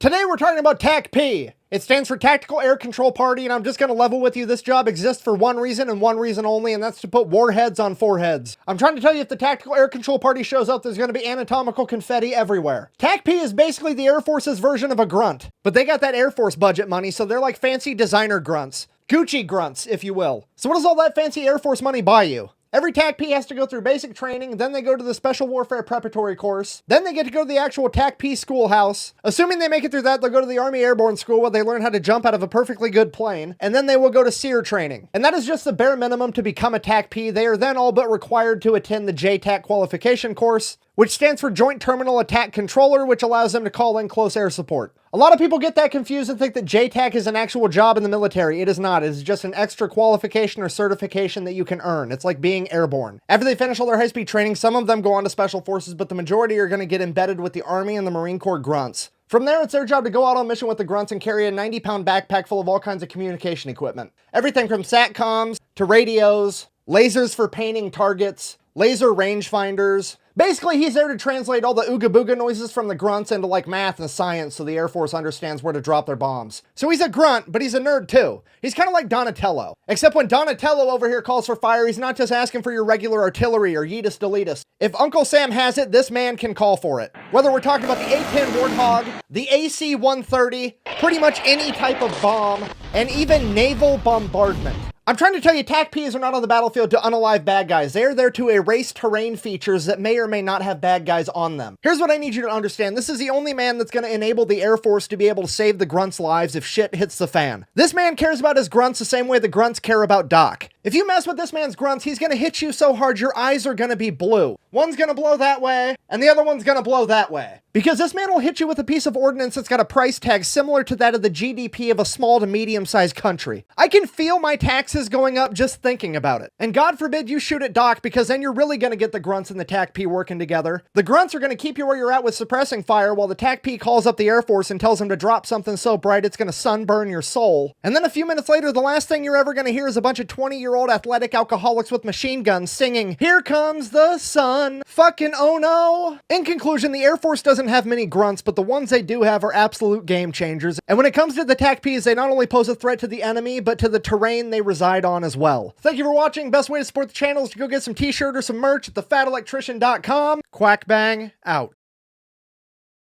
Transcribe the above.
Today we're talking about TACP. It stands for Tactical Air Control Party, and I'm just going to level with you. This job exists for one reason and one reason only, and that's to put warheads on foreheads. I'm trying to tell you, if the Tactical Air Control Party shows up, there's going to be anatomical confetti everywhere. TACP is basically the Air Force's version of a grunt, but they got that Air Force budget money, so they're like fancy designer grunts. Gucci grunts, if you will. So what does all that fancy Air Force money buy you? Every TACP has to go through basic training, then they go to the Special Warfare Preparatory course, then they get to go to the actual TACP schoolhouse. Assuming they make it through that, they'll go to the Army Airborne School where they learn how to jump out of a perfectly good plane, and then they will go to SEER training. And that is just the bare minimum to become a TACP. They are then all but required to attend the JTAC qualification course, which stands for Joint Terminal Attack Controller, which allows them to call in close air support. A lot of people get that confused and think that JTAC is an actual job in the military. It is not. It is just an extra qualification or certification that you can earn. It's like being airborne. After they finish all their high-speed training, some of them go on to Special Forces, but the majority are going to get embedded with the Army and the Marine Corps grunts. From there, it's their job to go out on mission with the grunts and carry a 90-pound backpack full of all kinds of communication equipment. Everything from SATCOMs to radios, lasers for painting targets, laser rangefinders. Basically, he's there to translate all the ooga booga noises from the grunts into like math and science so the Air Force understands where to drop their bombs. So he's a grunt, but he's a nerd too. He's kind of like Donatello. Except when Donatello over here calls for fire, he's not just asking for your regular artillery or Yeetus Deletus. If Uncle Sam has it, this man can call for it. Whether we're talking about the A-10 Warthog, the AC-130, pretty much any type of bomb, and even naval bombardment. I'm trying to tell you, TACPs are not on the battlefield to unalive bad guys. They are there to erase terrain features that may or may not have bad guys on them. Here's what I need you to understand. This is the only man that's going to enable the Air Force to be able to save the grunts' lives if shit hits the fan. This man cares about his grunts the same way the grunts care about Doc. If you mess with this man's grunts, he's going to hit you so hard your eyes are going to be blue. One's going to blow that way, and the other one's going to blow that way. Because this man will hit you with a piece of ordnance that's got a price tag similar to that of the GDP of a small to medium-sized country. I can feel my taxes going up just thinking about it. And God forbid you shoot at Doc, because then you're really going to get the grunts and the TACP working together. The grunts are going to keep you where you're at with suppressing fire, while the TACP calls up the Air Force and tells them to drop something so bright it's going to sunburn your soul. And then a few minutes later, the last thing you're ever going to hear is a bunch of 20-year-old athletic alcoholics with machine guns singing, "Here comes the sun, fucking oh no." In conclusion, the Air Force doesn't have many grunts, but the ones they do have are absolute game changers. And when it comes to the TACPs, they not only pose a threat to the enemy, but to the terrain they reside on as well. Thank you for watching. Best way to support the channel is to go get some t-shirt or some merch at thefatelectrician.com. Quack bang, out.